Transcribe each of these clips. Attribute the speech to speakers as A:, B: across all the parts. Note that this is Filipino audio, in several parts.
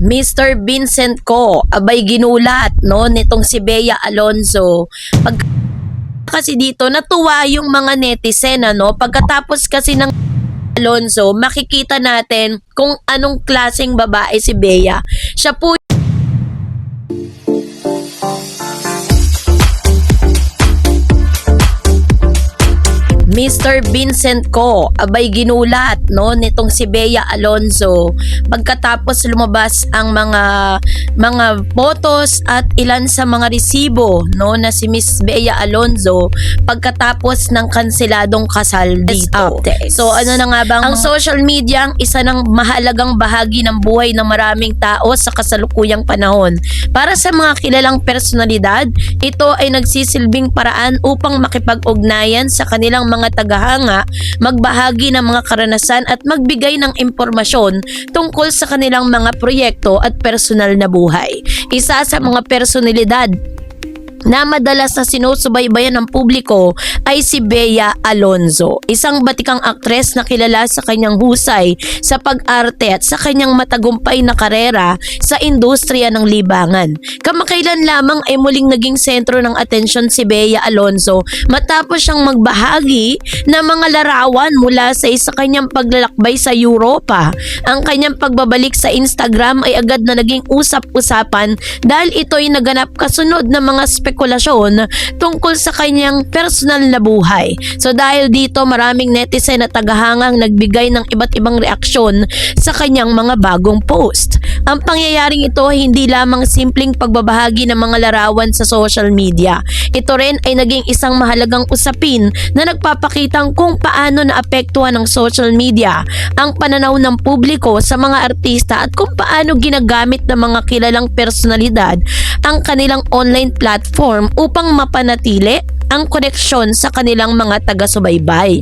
A: Mr. Vincent Co, abay ginulat no nitong si Bea Alonzo. Pag kasi dito natuwa yung mga netizen pagkatapos kasi ng Alonzo, makikita natin kung anong klaseng babae si Bea. Siya po Mr. Vincent Co, abay ginulat nitong si Bea Alonzo pagkatapos lumabas ang mga photos at ilan sa mga resibo na si Miss Bea Alonzo pagkatapos ng kanseladong kasal dito. So ano na nga bang ang social media ang isa ng mahalagang bahagi ng buhay ng maraming tao sa kasalukuyang panahon. Para sa mga kilalang personalidad, ito ay nagsisilbing paraan upang makipag-ugnayan sa kanilang mga tagahanga, magbahagi ng mga karanasan at magbigay ng impormasyon tungkol sa kanilang mga proyekto at personal na buhay. Isa sa mga personalidad na madalas na sinusubaybayan ng publiko ay si Bea Alonzo, isang batikang aktres na kilala sa kanyang husay sa pag-arte at sa kanyang matagumpay na karera sa industriya ng libangan. Kamakailan lamang ay muling naging sentro ng atensyon si Bea Alonzo matapos siyang magbahagi ng mga larawan mula sa isa kanyang paglalakbay sa Europa. Ang kanyang pagbabalik sa Instagram ay agad na naging usap-usapan dahil ito'y naganap kasunod ng mga spekulasyon tungkol sa kanyang personal na buhay. So dahil dito maraming netizen na tagahangang nagbigay ng iba't ibang reaksyon sa kanyang mga bagong post. Ang pangyayaring ito hindi lamang simpleng pagbabahagi ng mga larawan sa social media. Ito rin ay naging isang mahalagang usapin na nagpapakitang kung paano naapektuhan ng social media ang pananaw ng publiko sa mga artista at kung paano ginagamit ng mga kilalang personalidad ang kanilang online platform upang mapanatili ang koneksyon sa kanilang mga taga-subaybay.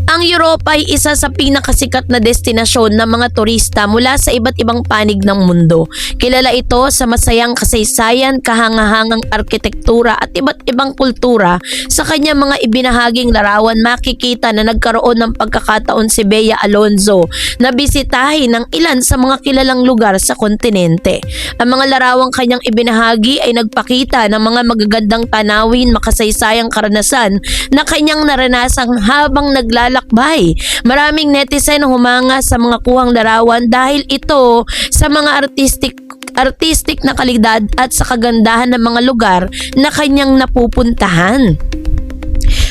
A: Ang Europa ay isa sa pinakasikat na destinasyon ng mga turista mula sa iba't ibang panig ng mundo. Kilala ito sa masayang kasaysayan, kahangahangang arkitektura at iba't ibang kultura. Sa kanya mga ibinahaging larawan, makikita na nagkaroon ng pagkakataon si Bea Alonzo na bisitahin ng ilan sa mga kilalang lugar sa kontinente. Ang mga larawang kanyang ibinahagi ay nagpakita ng mga magagandang tanawin, makasaysayang karanasan na kanyang naranasang habang naglalakbay. Maraming netizen humanga sa mga kuhang larawan dahil ito sa mga artistic na kalidad at sa kagandahan ng mga lugar na kanyang napupuntahan.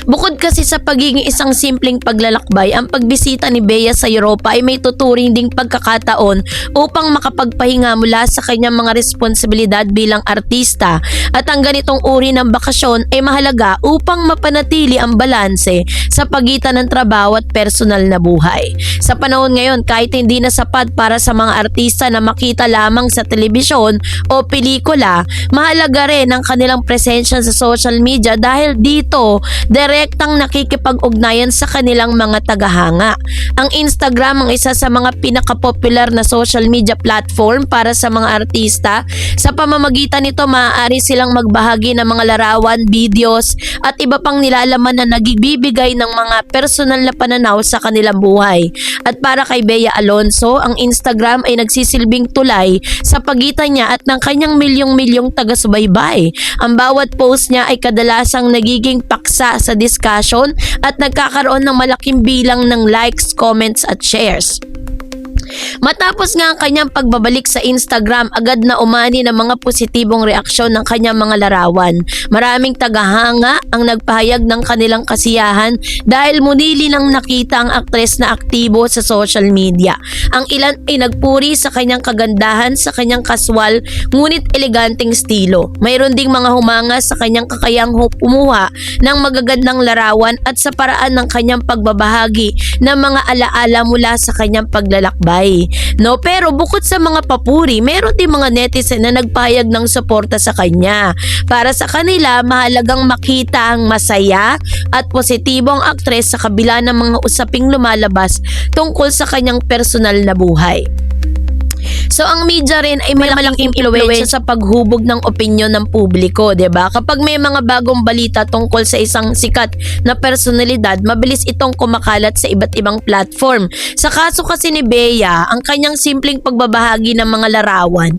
A: Bukod kasi sa pagiging isang simpleng paglalakbay, ang pagbisita ni Bea sa Europa ay may tuturing ding pagkakataon upang makapagpahinga mula sa kanyang mga responsibilidad bilang artista. At ang ganitong uri ng bakasyon ay mahalaga upang mapanatili ang balanse sa pagitan ng trabaho at personal na buhay. Sa panahon ngayon, kahit hindi na sapat para sa mga artista na makita lamang sa telebisyon o pelikula, mahalaga rin ang kanilang presensya sa social media dahil dito direktang nakikipag-ugnayan sa kanilang mga tagahanga. Ang Instagram ang isa sa mga pinaka-popular na social media platform para sa mga artista. Sa pamamagitan nito, maaari silang magbahagi ng mga larawan, videos at iba pang nilalaman na nagbibigay ng mga personal na pananaw sa kanilang buhay. At para kay Bea Alonzo, ang Instagram ay nagsisilbing tulay sa pagitan niya at ng kanyang milyong-milyong taga-subaybay. Ang bawat post niya ay kadalasang nagiging paksa sa discussion at nagkakaroon ng malaking bilang ng likes, comments at shares. Matapos nga ang kanyang pagbabalik sa Instagram, agad na umani ng mga positibong reaksyon ng kanyang mga larawan. Maraming tagahanga ang nagpahayag ng kanilang kasiyahan dahil muli nilang nakita ang aktres na aktibo sa social media. Ang ilan ay nagpuri sa kanyang kagandahan, sa kanyang kaswal ngunit eleganteng estilo. Mayroon ding mga humanga sa kanyang kakayang kumuha ng magagandang larawan at sa paraan ng kanyang pagbabahagi ng mga alaala mula sa kanyang paglalakbay. Pero bukod sa mga papuri, meron din mga netizen na nagpahayag ng suporta sa kanya. Para sa kanila, mahalagang makita ang masaya at positibong aktres sa kabila ng mga usaping lumalabas tungkol sa kanyang personal na buhay. So ang media rin ay may malaking impluwensya sa paghubog ng opinyon ng publiko, 'di ba? Kapag may mga bagong balita tungkol sa isang sikat na personalidad, mabilis itong kumakalat sa iba't ibang platform. Sa kaso kasi ni Bea, ang kanyang simpleng pagbabahagi ng mga larawan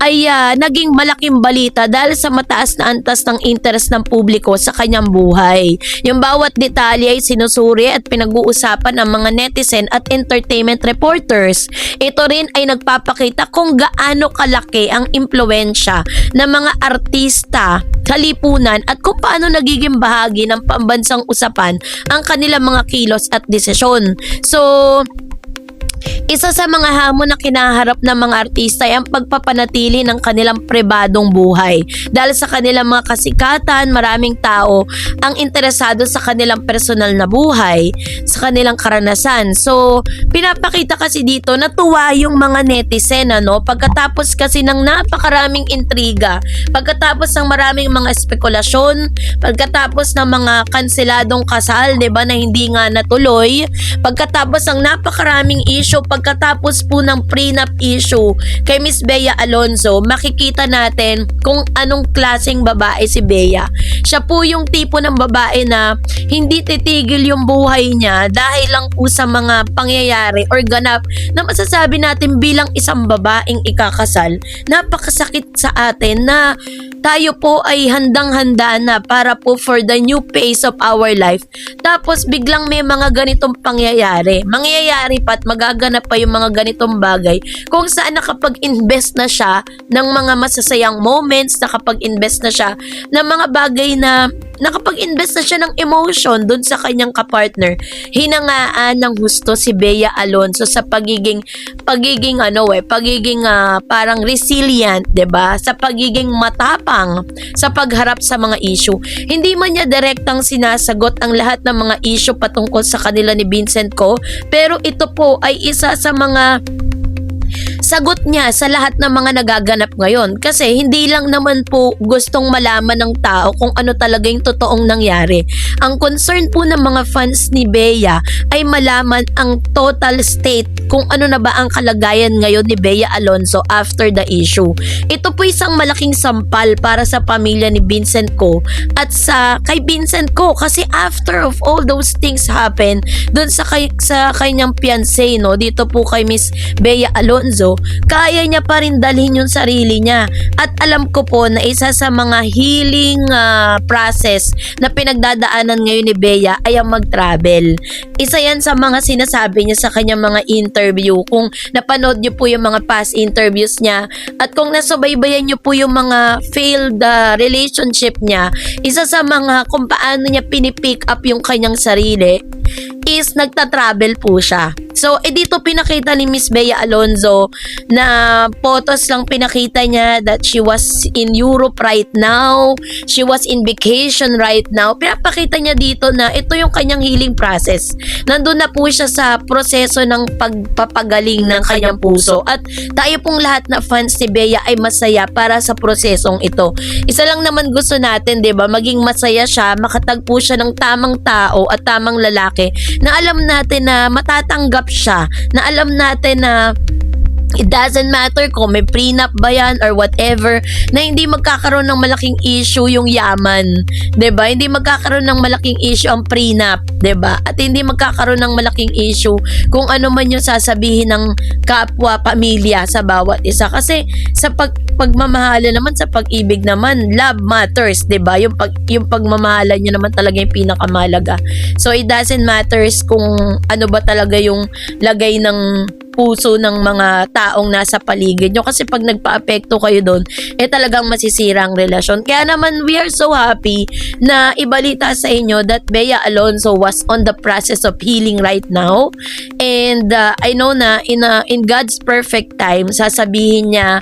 A: ay naging malaking balita dahil sa mataas na antas ng interes ng publiko sa kanyang buhay. Yung bawat detalye ay sinusuri at pinag-uusapan ng mga netizen at entertainment reporters. Ito rin ay nagpapakita kung gaano kalaki ang impluwensya ng mga artista, kalipunan at kung paano nagiging bahagi ng pambansang usapan ang kanilang mga kilos at desisyon. So, isa sa mga hamon na kinaharap ng mga artista ay ang pagpapanatili ng kanilang pribadong buhay. Dahil sa kanilang mga kasikatan, maraming tao ang interesado sa kanilang personal na buhay, sa kanilang karanasan. So, pinapakita kasi dito na tuwa yung mga netizen, pagkatapos kasi ng napakaraming intriga, pagkatapos ng maraming mga spekulasyon, pagkatapos ng mga kanseladong kasal, 'di ba, na hindi nga natuloy, pagkatapos ng napakaraming issue, pagkatapos po ng prenup issue kay Miss Bea Alonzo, makikita natin kung anong klaseng babae si Bea. Siya po yung tipo ng babae na hindi titigil yung buhay niya dahil lang po sa mga pangyayari or ganap na masasabi natin bilang isang babaeng ikakasal. Napakasakit sa atin na tayo po ay handang-handa na para po for the new phase of our life. Tapos biglang may mga ganitong pangyayari. Mangyayari pa at magaganap pa yung mga ganitong bagay kung saan nakapag-invest na siya ng mga masasayang moments, nakapag-invest na siya ng mga bagay na nakapag-invest na siya ng emotion dun sa kanyang kapartner. Hinangaan ng husto si Bea Alonzo sa pagiging parang resilient, 'di ba? Sa pagiging matapang sa pagharap sa mga issue. Hindi man niya direktang sinasagot ang lahat ng mga issue patungkol sa kanila ni Vincent Co, pero ito po ay isa sa mga sagot niya sa lahat ng mga nagaganap ngayon kasi hindi lang naman po gustong malaman ng tao kung ano talaga yung totoong nangyari. Ang concern po ng mga fans ni Bea ay malaman ang total state kung ano na ba ang kalagayan ngayon ni Bea Alonzo after the issue. Ito po isang malaking sampal para sa pamilya ni Vincent Co at kay Vincent Co kasi after of all those things happen dun sa kanyang fiancé, dito po kay Miss Bea Alonzo, kaya niya pa rin dalhin yung sarili niya. At alam ko po na isa sa mga healing process na pinagdadaanan ngayon ni Bea ay ang mag-travel. Isa yan sa mga sinasabi niya sa kanyang mga interview. Kung napanood niyo po yung mga past interviews niya at kung nasubaybayan niyo po yung mga failed relationship niya, isa sa mga kung paano niya pinipick up yung kanyang sarili is nagta-travel po siya. So, dito pinakita ni Miss Bea Alonzo na photos lang pinakita niya that she was in Europe right now, she was in vacation right now. Pinapakita niya dito na ito yung kanyang healing process. Nandun na po siya sa proseso ng pagpapagaling ng kanyang puso. At tayo pong lahat na fans ni Bea ay masaya para sa prosesong ito. Isa lang naman gusto natin, 'di ba? Maging masaya siya, makatagpo siya ng tamang tao at tamang lalaki na alam natin na matatanggap siya, na alam natin na it doesn't matter kung may prenup ba yan or whatever, na hindi magkakaroon ng malaking issue yung yaman, 'di ba? Hindi magkakaroon ng malaking issue ang prenup, 'di ba? At hindi magkakaroon ng malaking issue kung ano man yung sasabihin ng kapwa pamilya sa bawat isa. Kasi sa pagmamahala naman, sa pag-ibig naman, love matters, 'di ba? Yung pagmamahala niyo naman talaga yung pinakamahalaga. So it doesn't matters kung ano ba talaga yung lagay ng puso ng mga taong nasa paligid nyo, kasi pag nagpa-apekto kayo doon, talagang masisira ang relasyon. Kaya naman we are so happy na ibalita sa inyo that Bea Alonzo was on the process of healing right now, and I know na in God's perfect time sasabihin niya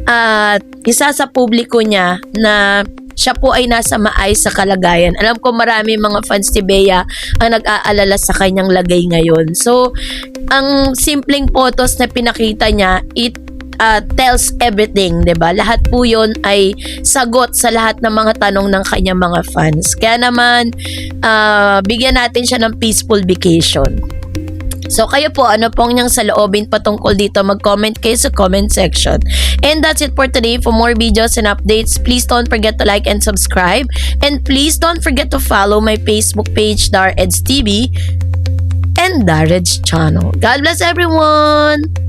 A: at isa sa publiko niya na siya po ay nasa maayos sa kalagayan. Alam ko marami mga fans ni Bea ang nag-aalala sa kanyang lagay ngayon. So, ang simpleng photos na pinakita niya, it tells everything, 'di ba? Lahat po 'yon ay sagot sa lahat ng mga tanong ng kanyang mga fans. Kaya naman, bigyan natin siya ng peaceful vacation. So kayo po, ano pong niyang saloobin patungkol dito, mag-comment kayo sa comment section. And that's it for today. For more videos and updates, please don't forget to like and subscribe. And please don't forget to follow my Facebook page, DarEds TV, and DarEds channel. God bless everyone!